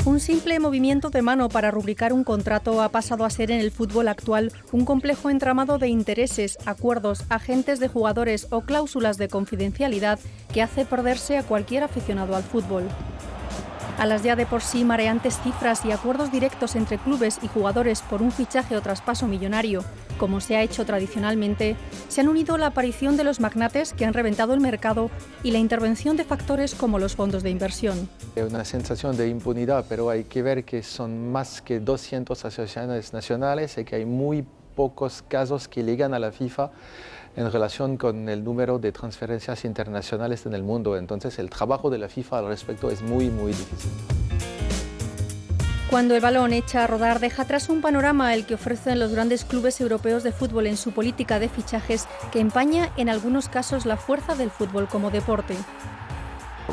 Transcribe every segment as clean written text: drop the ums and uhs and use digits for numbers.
Un simple movimiento de mano para rubricar un contrato ha pasado a ser en el fútbol actual un complejo entramado de intereses, acuerdos, agentes de jugadores o cláusulas de confidencialidad que hace perderse a cualquier aficionado al fútbol. A las ya de por sí mareantes cifras y acuerdos directos entre clubes y jugadores por un fichaje o traspaso millonario, como se ha hecho tradicionalmente, se han unido la aparición de los magnates que han reventado el mercado y la intervención de factores como los fondos de inversión. Hay una sensación de impunidad, pero hay que ver que son más que 200 asociaciones nacionales y que hay muy pocos casos que llegan a la FIFA en relación con el número de transferencias internacionales en el mundo. Entonces el trabajo de la FIFA al respecto es muy difícil. Cuando el balón echa a rodar, deja atrás un panorama el que ofrecen los grandes clubes europeos de fútbol en su política de fichajes, que empaña en algunos casos la fuerza del fútbol como deporte.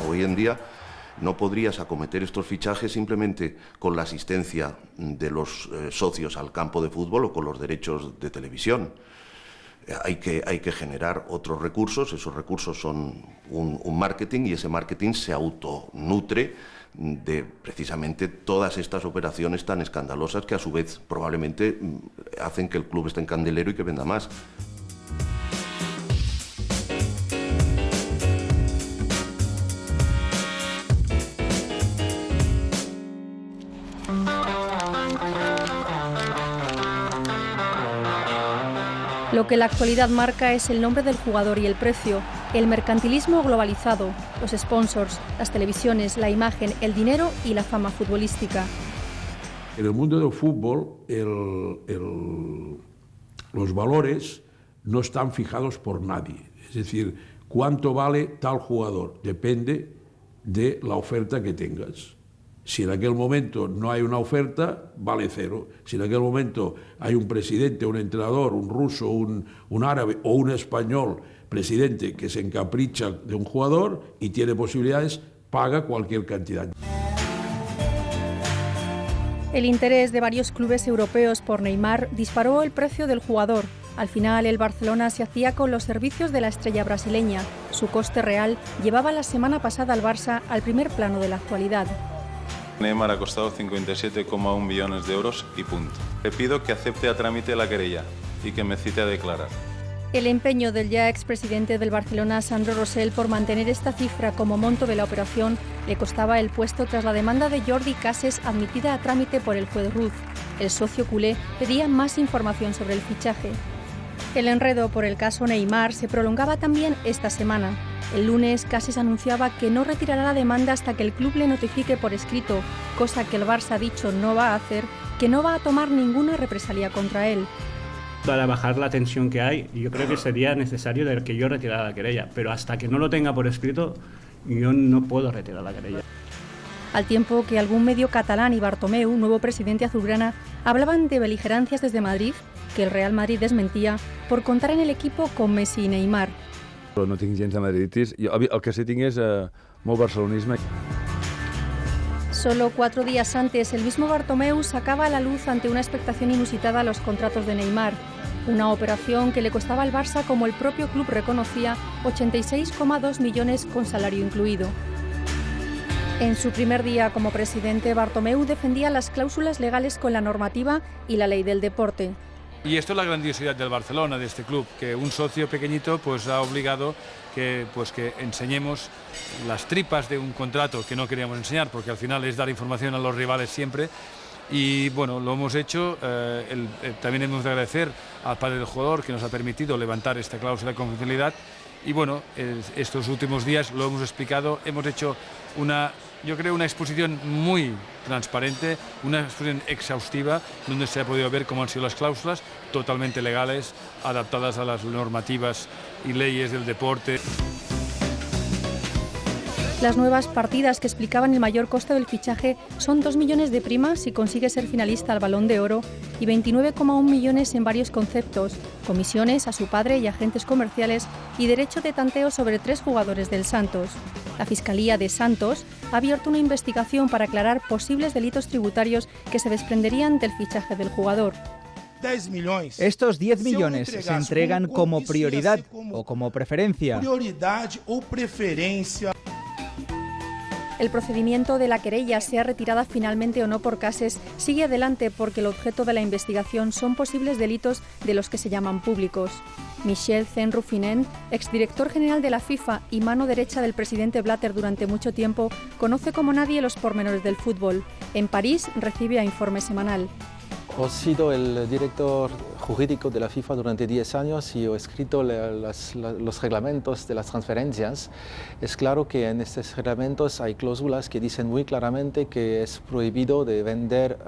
Hoy en día no podrías acometer estos fichajes simplemente con la asistencia de los socios al campo de fútbol o con los derechos de televisión. Hay que generar otros recursos, esos recursos son un marketing, y ese marketing se autonutre de precisamente todas estas operaciones tan escandalosas que a su vez probablemente hacen que el club esté en candelero y que venda más. Lo que la actualidad marca es el nombre del jugador y el precio, el mercantilismo globalizado, los sponsors, las televisiones, la imagen, el dinero y la fama futbolística. En el mundo del fútbol, los valores no están fijados por nadie. Es decir, cuánto vale tal jugador depende de la oferta que tengas. Si en aquel momento no hay una oferta, vale cero. Si en aquel momento hay un presidente, un entrenador, un ruso, un árabe o un español presidente que se encapricha de un jugador y tiene posibilidades, paga cualquier cantidad. El interés de varios clubes europeos por Neymar disparó el precio del jugador. Al final, el Barcelona se hacía con los servicios de la estrella brasileña. Su coste real llevaba la semana pasada al Barça al primer plano de la actualidad. Neymar ha costado 57,1 millones de euros y punto. Le pido que acepte a trámite la querella y que me cite a declarar. El empeño del ya expresidente del Barcelona, Sandro Rosell, por mantener esta cifra como monto de la operación le costaba el puesto tras la demanda de Jordi Cases admitida a trámite por el juez Ruz. El socio culé pedía más información sobre el fichaje. El enredo por el caso Neymar se prolongaba también esta semana. El lunes, Cases anunciaba que no retirará la demanda hasta que el club le notifique por escrito, cosa que el Barça ha dicho no va a hacer, que no va a tomar ninguna represalia contra él. Para bajar la tensión que hay, yo creo que sería necesario que yo retirara la querella, pero hasta que no lo tenga por escrito, yo no puedo retirar la querella. Al tiempo que algún medio catalán y Bartomeu, nuevo presidente azulgrana, hablaban de beligerancias desde Madrid, que el Real Madrid desmentía, por contar en el equipo con Messi y Neymar. No tinc gens de madridistes, el que sí tinc és molt barcelonisme. Solo 4 días antes, el mismo Bartomeu sacaba a la luz ante una expectación inusitada los contratos de Neymar, una operación que le costaba al Barça, como el propio club reconocía, 86,2 millones con salario incluido. En su primer día como presidente, Bartomeu defendía las cláusulas legales con la normativa y la ley del deporte. Y esto es la grandiosidad del Barcelona, de este club, que un socio pequeñito pues ha obligado que enseñemos las tripas de un contrato que no queríamos enseñar, porque al final es dar información a los rivales siempre. Y bueno, lo hemos hecho. También hemos de agradecer al padre del jugador que nos ha permitido levantar esta cláusula de confidencialidad. Y bueno, estos últimos días lo hemos explicado, hemos hecho yo creo una exposición muy transparente, una exposición exhaustiva, donde se ha podido ver cómo han sido las cláusulas, totalmente legales, adaptadas a las normativas y leyes del deporte. Las nuevas partidas que explicaban el mayor coste del fichaje son 2 millones de prima si consigue ser finalista al Balón de Oro y 29,1 millones en varios conceptos, comisiones a su padre y agentes comerciales y derecho de tanteo sobre 3 jugadores del Santos. La Fiscalía de Santos ha abierto una investigación para aclarar posibles delitos tributarios que se desprenderían del fichaje del jugador. Estos 10 millones se entregan como prioridad o como preferencia. El procedimiento de la querella, sea retirada finalmente o no por Cases, sigue adelante porque el objeto de la investigación son posibles delitos de los que se llaman públicos. Michel Zen-Ruffinen, exdirector general de la FIFA y mano derecha del presidente Blatter durante mucho tiempo, conoce como nadie los pormenores del fútbol. En París recibe a Informe Semanal. He sido el director jurídico de la FIFA durante 10 años y he escrito los reglamentos de las transferencias. Es claro que en estos reglamentos hay cláusulas que dicen muy claramente que es prohibido de vender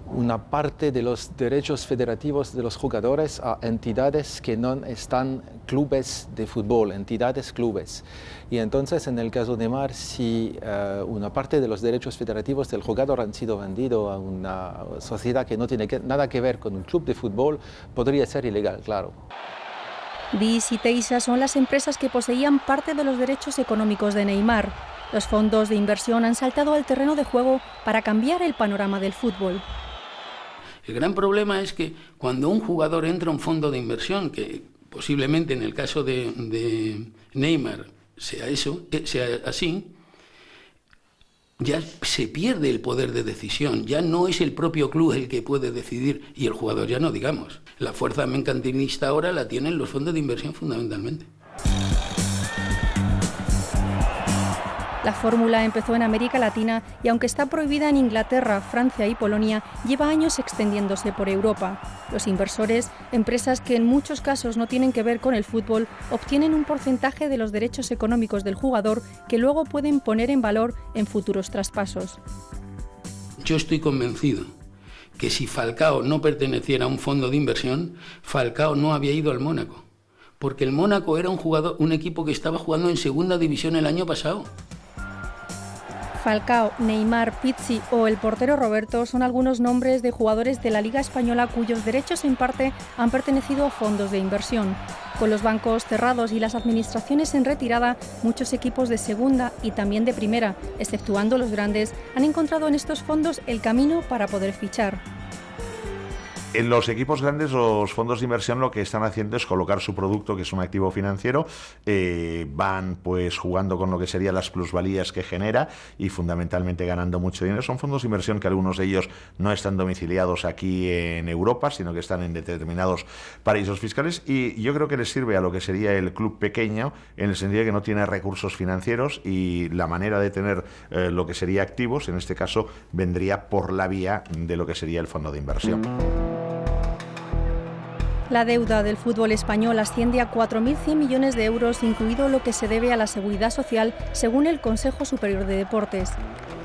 una parte de los derechos federativos de los jugadores a entidades que no están clubes de fútbol, entidades clubes. Y entonces, en el caso de Neymar, si una parte de los derechos federativos del jugador han sido vendidos a una sociedad que no tiene nada que ver con un club de fútbol, podría ser ilegal, claro. DIS y Teisa son las empresas que poseían parte de los derechos económicos de Neymar. Los fondos de inversión han saltado al terreno de juego para cambiar el panorama del fútbol. El gran problema es que cuando un jugador entra a un fondo de inversión, que posiblemente en el caso de Neymar sea así, ya se pierde el poder de decisión, ya no es el propio club el que puede decidir, y el jugador ya no, digamos. La fuerza mercantilista ahora la tienen los fondos de inversión fundamentalmente. La fórmula empezó en América Latina y aunque está prohibida en Inglaterra, Francia y Polonia, lleva años extendiéndose por Europa. Los inversores, empresas que en muchos casos no tienen que ver con el fútbol, obtienen un porcentaje de los derechos económicos del jugador que luego pueden poner en valor en futuros traspasos. Yo estoy convencido que si Falcao no perteneciera a un fondo de inversión, Falcao no había ido al Mónaco, porque el Mónaco era un equipo que estaba jugando en segunda división el año pasado. Falcao, Neymar, Pizzi o el portero Roberto son algunos nombres de jugadores de la Liga Española cuyos derechos en parte han pertenecido a fondos de inversión. Con los bancos cerrados y las administraciones en retirada, muchos equipos de segunda y también de primera, exceptuando los grandes, han encontrado en estos fondos el camino para poder fichar. En los equipos grandes, los fondos de inversión lo que están haciendo es colocar su producto, que es un activo financiero, van pues jugando con lo que serían las plusvalías que genera y fundamentalmente ganando mucho dinero. Son fondos de inversión que algunos de ellos no están domiciliados aquí en Europa, sino que están en determinados paraísos fiscales, y yo creo que les sirve a lo que sería el club pequeño, en el sentido de que no tiene recursos financieros y la manera de tener lo que sería activos, en este caso, vendría por la vía de lo que sería el fondo de inversión. La deuda del fútbol español asciende a 4.100 millones de euros, incluido lo que se debe a la Seguridad Social, según el Consejo Superior de Deportes.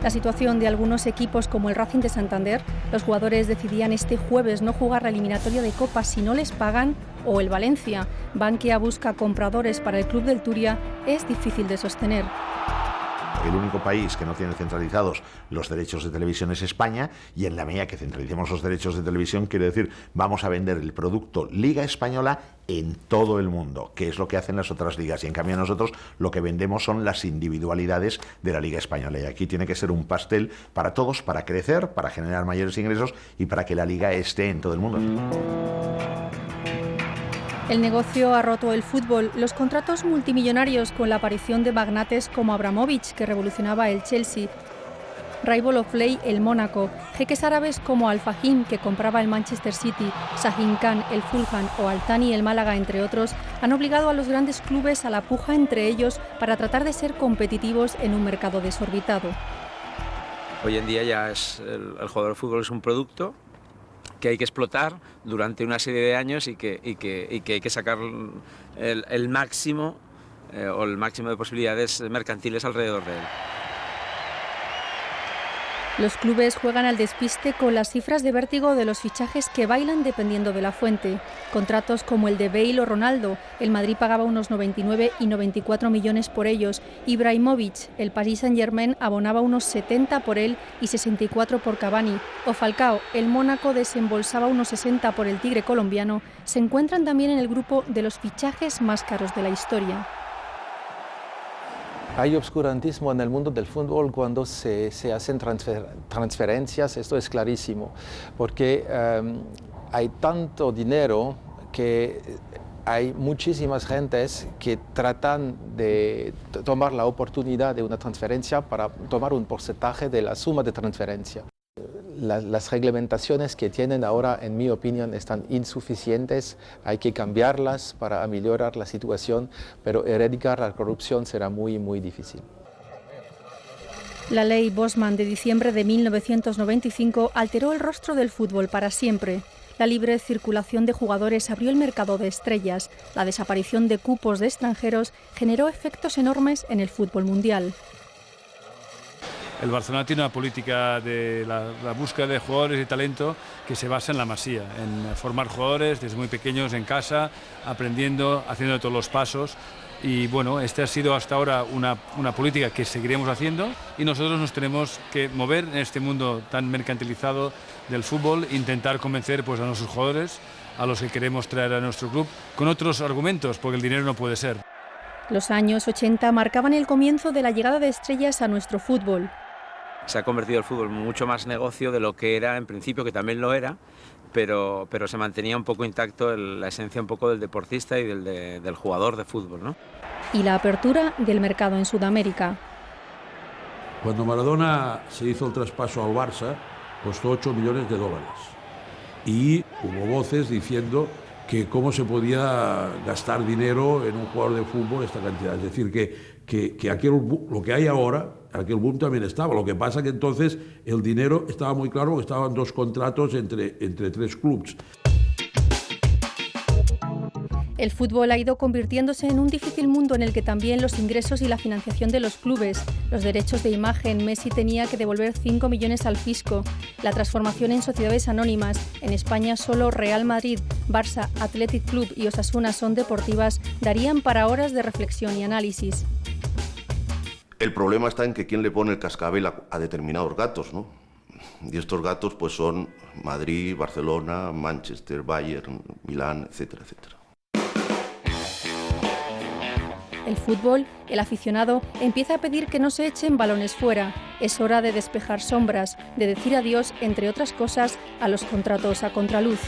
La situación de algunos equipos como el Racing de Santander, los jugadores decidían este jueves no jugar la eliminatoria de Copa si no les pagan, o el Valencia, Bankia busca compradores para el club del Turia, es difícil de sostener. El único país que no tiene centralizados los derechos de televisión es España, y en la medida que centralicemos los derechos de televisión, quiere decir, vamos a vender el producto Liga Española en todo el mundo, que es lo que hacen las otras ligas, y en cambio nosotros lo que vendemos son las individualidades de la Liga Española, y aquí tiene que ser un pastel para todos, para crecer, para generar mayores ingresos y para que la Liga esté en todo el mundo. El negocio ha roto el fútbol, los contratos multimillonarios con la aparición de magnates como Abramovich, que revolucionaba el Chelsea, Rival of Play, el Mónaco, jeques árabes como Al Fahim, que compraba el Manchester City, Shahin Khan, el Fulham o Al Thani, el Málaga, entre otros, han obligado a los grandes clubes a la puja entre ellos para tratar de ser competitivos en un mercado desorbitado. Hoy en día ya el jugador de fútbol es un producto que hay que explotar durante una serie de años y que hay que sacar el máximo o el máximo de posibilidades mercantiles alrededor de él. Los clubes juegan al despiste con las cifras de vértigo de los fichajes que bailan dependiendo de la fuente. Contratos como el de Bale o Ronaldo, el Madrid pagaba unos 99 y 94 millones por ellos. Ibrahimovic, el Paris Saint-Germain abonaba unos 70 por él y 64 por Cavani. O Falcao, el Mónaco desembolsaba unos 60 por el Tigre colombiano. Se encuentran también en el grupo de los fichajes más caros de la historia. Hay obscurantismo en el mundo del fútbol cuando se hacen transferencias, esto es clarísimo, porque hay tanto dinero que hay muchísimas gentes que tratan de tomar la oportunidad de una transferencia para tomar un porcentaje de la suma de transferencia. Las reglamentaciones que tienen ahora, en mi opinión, están insuficientes. Hay que cambiarlas para mejorar la situación, pero erradicar la corrupción será muy, muy difícil. La ley Bosman de diciembre de 1995 alteró el rostro del fútbol para siempre. La libre circulación de jugadores abrió el mercado de estrellas. La desaparición de cupos de extranjeros generó efectos enormes en el fútbol mundial. El Barcelona tiene una política de la búsqueda de jugadores y talento que se basa en la masía, en formar jugadores desde muy pequeños en casa, aprendiendo, haciendo todos los pasos. Y bueno, esta ha sido hasta ahora una política que seguiremos haciendo y nosotros nos tenemos que mover en este mundo tan mercantilizado del fútbol, intentar convencer pues, a nuestros jugadores, a los que queremos traer a nuestro club, con otros argumentos, porque el dinero no puede ser. Los años 80 marcaban el comienzo de la llegada de estrellas a nuestro fútbol. Se ha convertido el fútbol mucho más negocio de lo que era en principio, que también lo era, pero se mantenía un poco intacto la esencia un poco del deportista y del jugador de fútbol, ¿no? Y la apertura del mercado en Sudamérica. Cuando Maradona se hizo el traspaso al Barça, costó $8 millones. Y hubo voces diciendo que cómo se podía gastar dinero en un jugador de fútbol esta cantidad. Es decir, que lo que hay ahora, aquel boom también estaba. Lo que pasa que entonces el dinero estaba muy claro, porque estaban 2 contratos entre 3 clubes. El fútbol ha ido convirtiéndose en un difícil mundo en el que también los ingresos y la financiación de los clubes, los derechos de imagen. Messi tenía que devolver 5 millones al fisco, la transformación en sociedades anónimas. En España solo Real Madrid, Barça, Athletic Club y Osasuna son deportivas, darían para horas de reflexión y análisis. El problema está en que quién le pone el cascabel a determinados gatos, ¿no? Y estos gatos pues son Madrid, Barcelona, Manchester, Bayern, Milán, etcétera, etcétera. El fútbol, el aficionado, empieza a pedir que no se echen balones fuera. Es hora de despejar sombras, de decir adiós, entre otras cosas, a los contratos a contraluz.